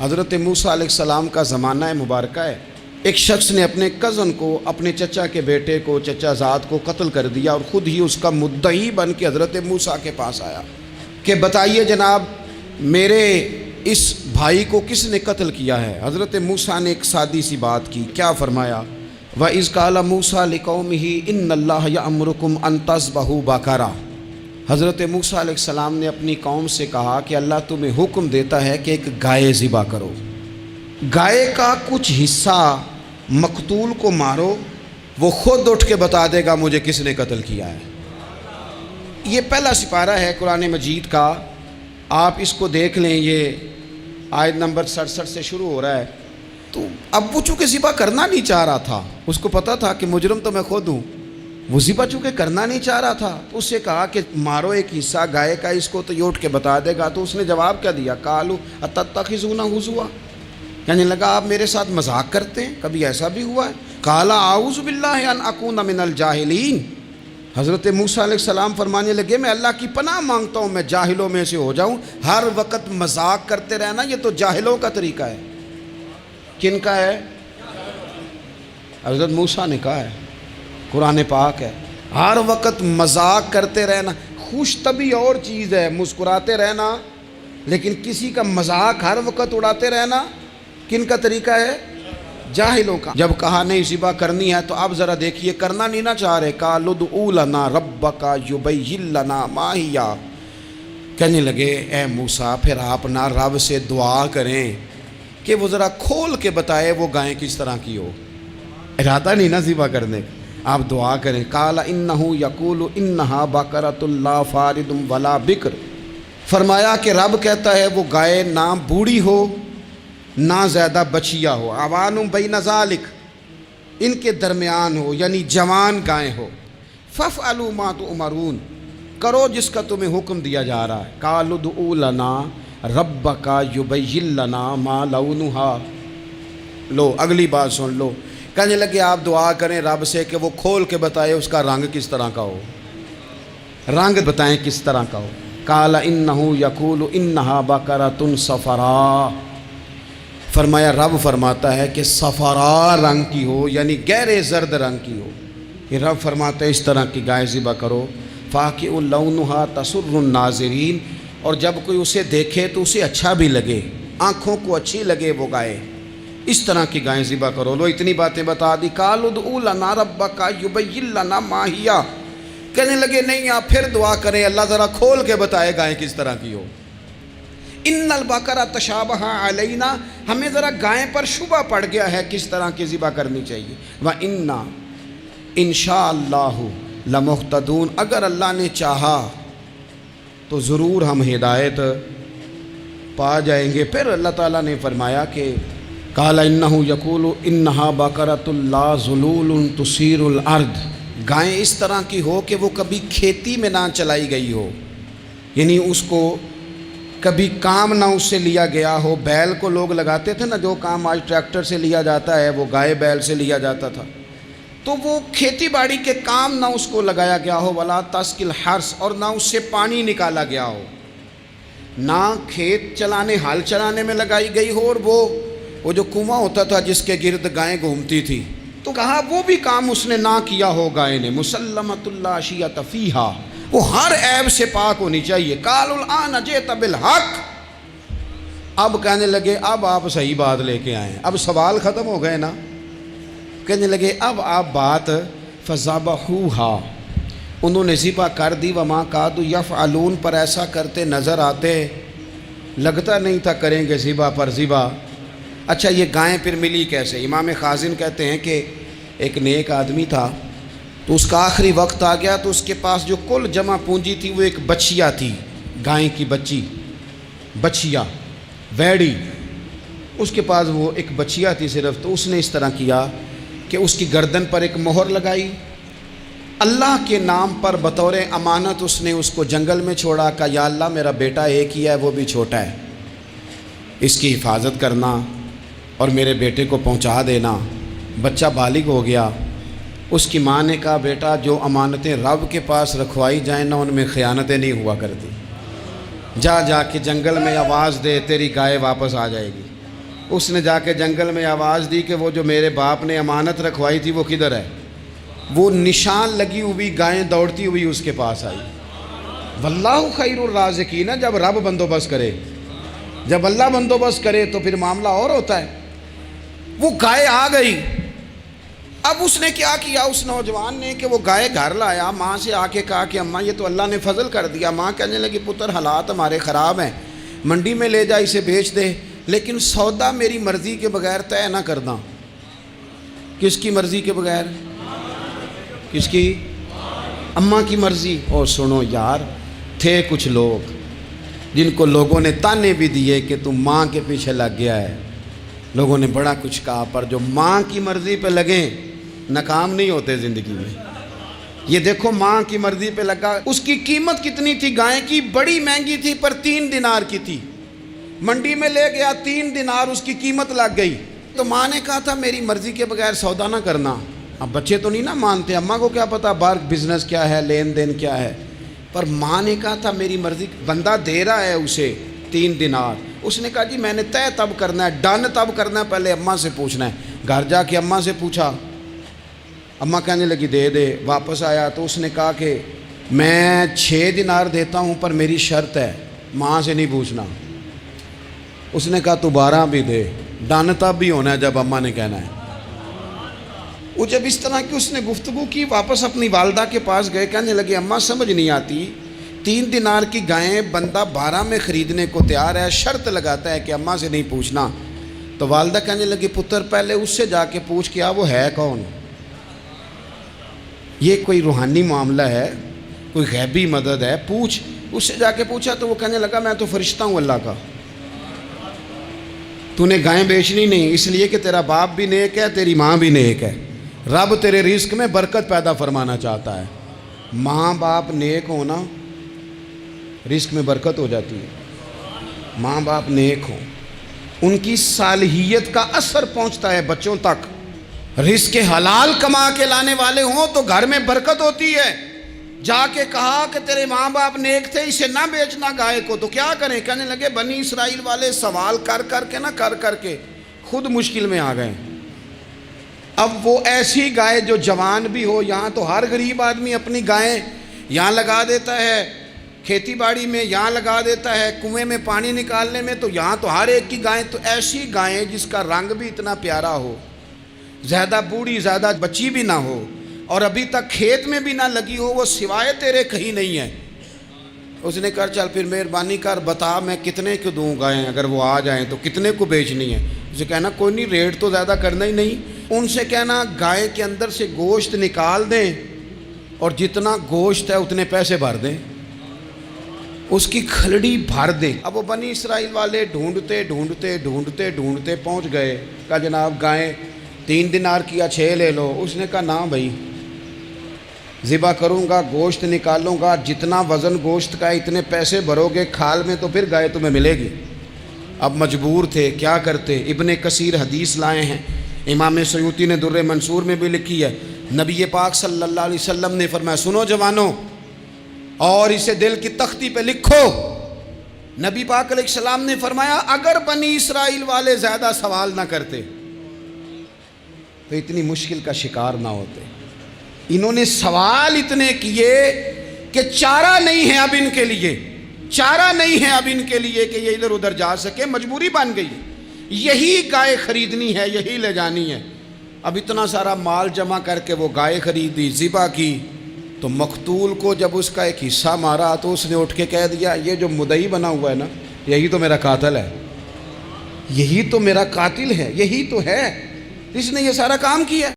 حضرت موسیٰ علیہ السلام کا زمانہ مبارکہ ہے، ایک شخص نے اپنے کزن کو، اپنے چچا کے بیٹے کو، چچا زاد کو قتل کر دیا اور خود ہی اس کا مدعی بن کے حضرت موسیٰ کے پاس آیا کہ بتائیے جناب میرے اس بھائی کو کس نے قتل کیا ہے؟ حضرت موسیٰ نے ایک سادی سی بات کی، کیا فرمایا؟ وَإِذْ قَالَ مُوسَىٰ لِقَوْمِهِ إِنَّ اللَّهَ يَأْمُرُكُمْ أَن تَذْبَحُوا بَقَرَةً۔ حضرت موسیٰ علیہ السلام نے اپنی قوم سے کہا کہ اللہ تمہیں حکم دیتا ہے کہ ایک گائے ذبح کرو، گائے کا کچھ حصہ مقتول کو مارو، وہ خود اٹھ کے بتا دے گا مجھے کس نے قتل کیا ہے۔ یہ پہلا سپارہ ہے قرآن مجید کا، آپ اس کو دیکھ لیں، یہ آیت نمبر 67 سے شروع ہو رہا ہے۔ تو اب وہ چونکہ ذبح کرنا نہیں چاہ رہا تھا، اس کو پتا تھا کہ مجرم تو میں خود ہوں، وہ ذبح چونکہ کرنا نہیں چاہ رہا تھا تو اس سے کہا کہ مارو ایک حصہ گائے کا، اس کو تو یہ اٹھ کے بتا دے گا۔ تو اس نے جواب کیا دیا؟ قالوا اتتخذون ہزوا، کہنے لگا آپ میرے ساتھ مذاق کرتے ہیں، کبھی ایسا بھی ہوا ہے؟ قال اعوذ باللہ ان اکون من الجاہلین، حضرت موسیٰ علیہ السلام فرمانے لگے میں اللہ کی پناہ مانگتا ہوں میں جاہلوں میں سے ہو جاؤں۔ ہر وقت مذاق کرتے رہنا یہ تو جاہلوں کا طریقہ ہے۔ کن کا ہے؟ حضرت موسیٰ نے کہا ہے، قرآن پاک ہے، ہر وقت مذاق کرتے رہنا۔ خوش طبعی اور چیز ہے، مسکراتے رہنا، لیکن کسی کا مذاق ہر وقت اڑاتے رہنا کن کا طریقہ ہے؟ جاہلوں کا۔ جب کہا نہیں ذبح کرنی ہے تو اب ذرا دیکھیے، کرنا نہیں نہ چاہ رہے، قالوا ادع لنا ربک یبین لنا ما ہی، کہنے لگے اے موسیٰ پھر آپ نہ رب سے دعا کریں کہ وہ ذرا کھول کے بتائے وہ گائیں کس طرح کی ہو۔ ارادہ نہیں نہ ذبح کرنے کا، آپ دعا کریں۔ قال انہ یقول انہا بقرۃ لا فارض ولا بکر، فرمایا کہ رب کہتا ہے وہ گائے نہ بوڑھی ہو نہ زیادہ بچیا ہو، عوان بین ذالک، ان کے درمیان ہو، یعنی جوان گائے ہو۔ فافعلوا ما تؤمرون، کرو جس کا تمہیں حکم دیا جا رہا ہے۔ قالوا ادع لنا ربک یبین لنا ما لونھا، لو اگلی بات سن لو، کہنے لگے آپ دعا کریں رب سے کہ وہ کھول کے بتائے اس کا رنگ کس طرح کا ہو، رنگ بتائیں کس طرح کا ہو۔ قال انہ یقول انہا بقرۃ صفراء، فرمایا رب فرماتا ہے کہ صفراء رنگ کی ہو، یعنی گہرے زرد رنگ کی ہو۔ یہ رب فرماتا ہے اس طرح کی گائے ذبح کرو۔ فاقع لونھا تسر الناظرین، اور جب کوئی اسے دیکھے تو اسے اچھا بھی لگے، آنکھوں کو اچھی لگے وہ گائے، اس طرح کی گائیں ذبح کرو۔ لو اتنی باتیں بتا دی۔ قالوا ادع لنا ربک یبین لنا ما ہی، کہنے لگے نہیں آپ پھر دعا کریں اللہ ذرا کھول کے بتائے گائیں کس طرح کی ہو۔ ان البقرہ تشابہ علینا، ہمیں ذرا گائیں پر شبہ پڑ گیا ہے کس طرح کی ذبح کرنی چاہیے۔ وَإِنَّا انشاءاللہ لمہتدون، اگر اللہ نے چاہا تو ضرور ہم ہدایت پا جائیں گے۔ پھر اللہ تعالیٰ نے فرمایا کہ قال انہ یقول انہا بقرۃ لا ذلول تثیر الارض، گائیں اس طرح کی ہو کہ وہ کبھی کھیتی میں نہ چلائی گئی ہو، یعنی اس کو کبھی کام نہ اس سے لیا گیا ہو۔ بیل کو لوگ لگاتے تھے نا، جو کام آج ٹریکٹر سے لیا جاتا ہے وہ گائے بیل سے لیا جاتا تھا، تو وہ کھیتی باڑی کے کام نہ اس کو لگایا گیا ہو۔ ولا تسقی الحرث، اور نہ اس سے پانی نکالا گیا ہو، نہ کھیت چلانے ہل چلانے میں لگائی گئی ہو، اور وہ جو کنواں ہوتا تھا جس کے گرد گائیں گھومتی تھی، تو کہا وہ بھی کام اس نے نہ کیا ہو گائے نے۔ مسلمۃ لا شیۃ فیہا، وہ ہر عیب سے پاک ہونی چاہیے۔ قالوا الآن جئت بالحق، اب کہنے لگے اب آپ صحیح بات لے کے آئیں، اب سوال ختم ہو گئے نا، کہنے لگے اب آپ بات فذبحوہا، انہوں نے ذبح کر دی۔ وما کادوا یفعلون، پر ایسا کرتے نظر آتے، لگتا نہیں تھا کریں گے ذبح پر ذبح۔ اچھا یہ گائیں پھر ملی کیسے؟ امام خازن کہتے ہیں کہ ایک نیک آدمی تھا، تو اس کا آخری وقت آ گیا، تو اس کے پاس جو کل جمع پونجی تھی وہ ایک بچیا تھی، گائیں کی بچی، بچیا ویڑی، اس کے پاس وہ ایک بچیا تھی صرف۔ تو اس نے اس طرح کیا کہ اس کی گردن پر ایک مہر لگائی، اللہ کے نام پر بطور امانت اس نے اس کو جنگل میں چھوڑا، کہا یا اللہ میرا بیٹا ایک ہی ہے وہ بھی چھوٹا ہے، اس کی حفاظت کرنا اور میرے بیٹے کو پہنچا دینا۔ بچہ بالغ ہو گیا، اس کی ماں نے کہا بیٹا جو امانتیں رب کے پاس رکھوائی جائیں نا ان میں خیانتیں نہیں ہوا کرتی، جا کے جنگل میں آواز دے تیری گائے واپس آ جائے گی۔ اس نے جا کے جنگل میں آواز دی کہ وہ جو میرے باپ نے امانت رکھوائی تھی وہ کدھر ہے؟ وہ نشان لگی ہوئی گائیں دوڑتی ہوئی اس کے پاس آئی۔ واللہ خیر الرازقین، جب رب بندوبست کرے، جب اللہ بندوبست کرے تو پھر معاملہ اور ہوتا ہے۔ وہ گائے آ گئی۔ اب اس نے کیا کیا اس نوجوان نے کہ وہ گائے گھر لایا، ماں سے آ کے کہا کہ اماں یہ تو اللہ نے فضل کر دیا۔ ماں کہنے لگی پتر حالات ہمارے خراب ہیں، منڈی میں لے جا اسے بیچ دے، لیکن سودا میری مرضی کے بغیر طے نہ کرنا۔ کس کی مرضی کے بغیر؟ کس کی؟ اماں کی مرضی۔ اور سنو یار، تھے کچھ لوگ جن کو لوگوں نے تانے بھی دیے کہ تم ماں کے پیچھے لگ گیا ہے، لوگوں نے بڑا کچھ کہا، پر جو ماں کی مرضی پہ لگیں ناکام نہیں ہوتے زندگی میں۔ یہ دیکھو ماں کی مرضی پہ لگا۔ اس کی قیمت کتنی تھی گائے کی؟ بڑی مہنگی تھی، پر 3 دینار کی تھی۔ منڈی میں لے گیا، 3 دینار اس کی قیمت لگ گئی۔ تو ماں نے کہا تھا میری مرضی کے بغیر سودا نہ کرنا۔ اب بچے تو نہیں نا مانتے، اماں کو کیا پتا باہر بزنس کیا ہے، لین دین کیا ہے، پر ماں نے کہا تھا میری مرضی۔ بندہ دے رہا ہے اسے 3 دینار، اس نے کہا جی میں نے طے تب کرنا ہے، ڈن تب کرنا ہے، پہلے اماں سے پوچھنا ہے۔ گھر جا کے اماں سے پوچھا، اماں کہنے لگی دے دے۔ واپس آیا تو اس نے کہا کہ میں 6 دینار دیتا ہوں پر میری شرط ہے، ماں سے نہیں پوچھنا۔ اس نے کہا تو 12 بھی دے، ڈن تب بھی ہونا ہے جب اماں نے کہنا ہے۔ وہ جب اس طرح کی اس نے گفتگو کی، واپس اپنی والدہ کے پاس گئے، کہنے لگے اماں سمجھ نہیں آتی، 3 دینار کی گائیں بندہ 12 میں خریدنے کو تیار ہے، شرط لگاتا ہے کہ اماں سے نہیں پوچھنا۔ تو والدہ کہنے لگی پتر پہلے اس سے جا کے پوچھ کیا وہ ہے کون؟ یہ کوئی روحانی معاملہ ہے، کوئی غیبی مدد ہے، پوچھ۔ اس سے جا کے پوچھا تو وہ کہنے لگا میں تو فرشتہ ہوں اللہ کا، تو نے گائیں بیچنی نہیں، اس لیے کہ تیرا باپ بھی نیک ہے، تیری ماں بھی نیک ہے، رب تیرے رزق میں برکت پیدا فرمانا چاہتا ہے۔ ماں باپ نیک ہونا رزق میں برکت ہو جاتی ہے۔ ماں باپ نیک ہوں، ان کی صالحیت کا اثر پہنچتا ہے بچوں تک۔ رزق حلال کما کے لانے والے ہوں تو گھر میں برکت ہوتی ہے۔ جا کے کہا کہ تیرے ماں باپ نیک تھے، اسے نہ بیچنا گائے کو، تو کیا کریں؟ کہنے لگے بنی اسرائیل والے سوال کر کر کے خود مشکل میں آ گئے۔ اب وہ ایسی گائے جو جوان بھی ہو، یہاں تو ہر غریب آدمی اپنی گائیں یہاں لگا دیتا ہے، کھیتی باڑی میں یہاں لگا دیتا ہے، کنویں میں پانی نکالنے میں تو یہاں تو ہر ایک کی گائیں، تو ایسی گائیں جس کا رنگ بھی اتنا پیارا ہو، زیادہ بوڑھی زیادہ بچی بھی نہ ہو، اور ابھی تک کھیت میں بھی نہ لگی ہو، وہ سوائے تیرے کہیں نہیں ہے۔ اس نے کہا چل پھر مہربانی کر بتا میں کتنے کو دوں گائیں، اگر وہ آ جائیں تو کتنے کو بیچنی ہے؟ اسے کہنا کوئی نہیں، ریٹ تو زیادہ کرنا ہی نہیں، ان سے کہنا گائے کے اندر سے گوشت نکال دیں اور جتنا گوشت ہے اتنے پیسے بھر دیں، اس کی کھلڑی بھر دیں۔ اب وہ بنی اسرائیل والے ڈھونڈتے پہنچ گئے، کہا جناب گائیں 3 دینار کیا 6 لے لو۔ اس نے کہا نا بھائی، ذبح کروں گا، گوشت نکالوں گا، جتنا وزن گوشت کا اتنے پیسے بھرو گے، کھال میں تو پھر گائے تمہیں ملے گی۔ اب مجبور تھے، کیا کرتے؟ ابن کثیر حدیث لائے ہیں، امام سیوطی نے در منصور میں بھی لکھی ہے، نبی پاک صلی اللہ علیہ وسلم نے فرمایا سنو جوانوں، اور اسے دل کی تختی پہ لکھو، نبی پاک علیہ السلام نے فرمایا اگر بنی اسرائیل والے زیادہ سوال نہ کرتے تو اتنی مشکل کا شکار نہ ہوتے۔ انہوں نے سوال اتنے کیے کہ چارہ نہیں ہے اب ان کے لیے، چارہ نہیں ہے اب ان کے لیے کہ یہ ادھر ادھر جا سکے، مجبوری بن گئی، یہی گائے خریدنی ہے، یہی لے جانی ہے۔ اب اتنا سارا مال جمع کر کے وہ گائے خریدی، ذبح کی، تو مقتول کو جب اس کا ایک حصہ مارا تو اس نے اٹھ کے کہہ دیا یہ جو مدعی بنا ہوا ہے نا، یہی تو میرا قاتل ہے، یہی تو میرا قاتل ہے، یہی تو ہے، اس نے یہ سارا کام کیا۔